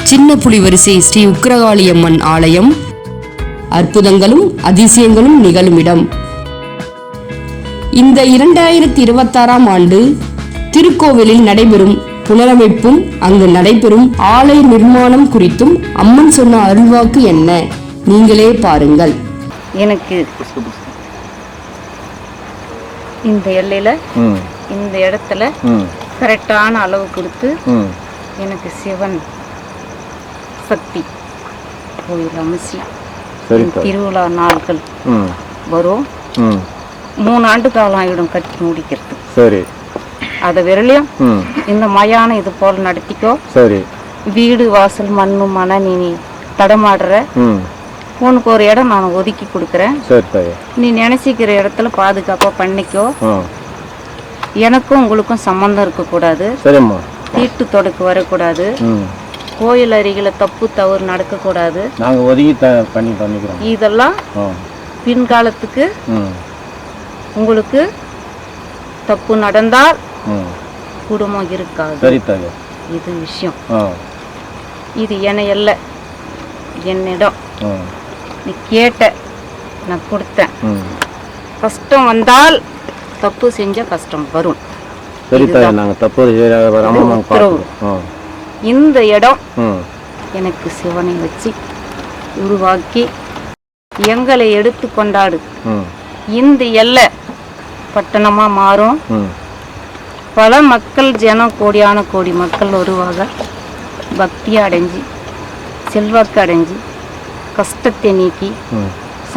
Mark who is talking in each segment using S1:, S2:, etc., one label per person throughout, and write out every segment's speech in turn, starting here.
S1: சின்ன புலிவரிசை ஸ்ரீ உக்கிரகாளியம்மன் ஆலயம் அற்புதங்களும் அதிசயங்களும் நிகழும் இடம். இந்த 2026ஆம் ஆண்டு திருக்கோவிலில் நடைபெறும் புனரமைப்பும் அங்கு நடைபெறும் ஆலய நிர்மாணம் குறித்தும் அம்மன் சொன்ன அருள்வாக்கு என்ன, நீங்களே பாருங்கள்.
S2: எனக்கு இந்த எல்லையில இந்த இடத்துல கரெக்டான அளவு கொடுத்து எனக்கு சிவன் சக்தி கோயில் அமைச்சு திருவிழா நாட்கள் வரும். 3 ஆண்டு காலம் ஆகிடும் கட்டி முடிக்கிறது. சரி, அதை விரலையும் இந்த மயான இது போல் நடத்திக்கோ. சரி, வீடு வாசல் மண்ணு மன நீ தடமாடுற உனக்கு ஒரு இடம் நான் ஒதுக்கி கொடுக்குறேன். நீ நினைச்சிக்கிற இடத்துல பாதுகாப்பா பண்ணிக்கோ. எனக்கும் உங்களுக்கும் சம்பந்தம் இருக்கக்கூடாது, தீட்டு தொடக்கு வரக்கூடாது, கோயில் அருகில தப்பு தவறு நடக்கக்கூடாது. இதெல்லாம் பின்காலத்துக்கு உங்களுக்கு தப்பு நடந்தால் குடும்பம் இருக்காது. இது விஷயம். இது என்ன என்னிடம் நீ கேட்ட நான் கொடுத்தேன். கஷ்டம் வந்தால் தப்பு செஞ்ச கஷ்டம் வரும். இந்த இடம் எனக்கு சிவனை வச்சு உருவாக்கி எங்களை எடுத்து கொண்டாடு. இந்த எல்லை பட்டணமா மாறும். பல மக்கள் ஜனம் கோடியான கோடி மக்கள் வருவாங்க. பக்தியை அடைஞ்சி செல்வாக்கு அடைஞ்சி கஷ்டத்தை நீக்கி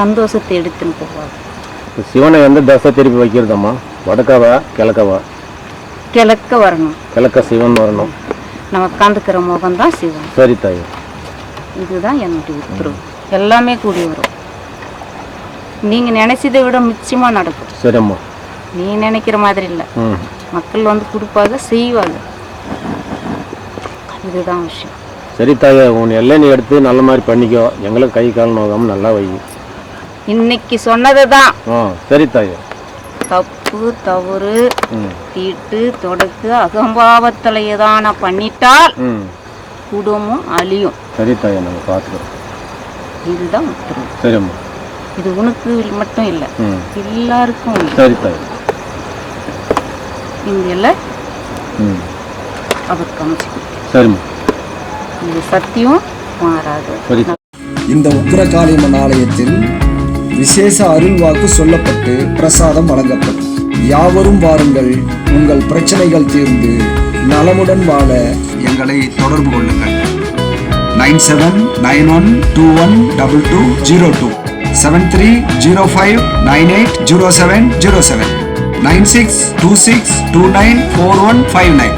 S2: சந்தோஷத்தை எடுத்துன்னு போவாங்க.
S3: சிவனை எந்த தசை திருப்பி வைக்கிறதம்மா? வடக்கவா கிழக்கவா?
S2: கிழக்க வரணும்.
S3: கிழக்க சிவன் வரணும்.
S2: நம்ம உட்காந்துக்கிற முகம் தான் சிவன்.
S3: சரி தாய்,
S2: இதுதான் என்னுடைய உத்தரவு. எல்லாமே கூடி வரும். நீங்க நினைச்சதை விட நிச்சயமா நடக்கும்.
S3: சரிம்மா.
S2: நீ நினைக்கிற மாதிரி இல்லை. மக்கள் வந்து கொடுப்பாங்க, செய்வாங்க. இதுதான் விஷயம்.
S3: சரி தாயே, உன் எல்லை நீ எடுத்து நல்ல மாதிரி பண்ணிக்கோ. எங்களுக்கு கை கால் நோகாம நல்லா வை.
S2: இன்னைக்கு சொன்னதுதான்.
S3: சரி தாயே.
S2: தப்பு தவறு தீட்டு தொடக்கு அகம்பாவத்துல ஏதான பண்ணிட்டால் குடும்பம் அழியும்.
S3: சரி தாயே, நாங்க பாத்துக்கிறோம்.
S2: இதுதான் உத்தரவு.
S3: சரிம்மா.
S2: இது உனக்கு மட்டும் இல்லை, எல்லாருக்கும்.
S3: சரி தாயே.
S2: இந்த எல்லை அவருக்கு அமைச்சு.
S3: சரிம்மா.
S2: இது சத்தியம் மாறாது.
S4: இந்த உக்கிரகாளியம்மன் ஆலயத்தில் விசேஷ அருள்வாக்கு சொல்லப்பட்டு பிரசாதம் வழங்கப்படும். யாவரும் வாருங்கள், உங்கள் பிரச்சனைகள் தீர்ந்து நலமுடன் வாழ எங்களை தொடர்பு கொள்ளுங்கள். 9791212202 7305980707 9626294159.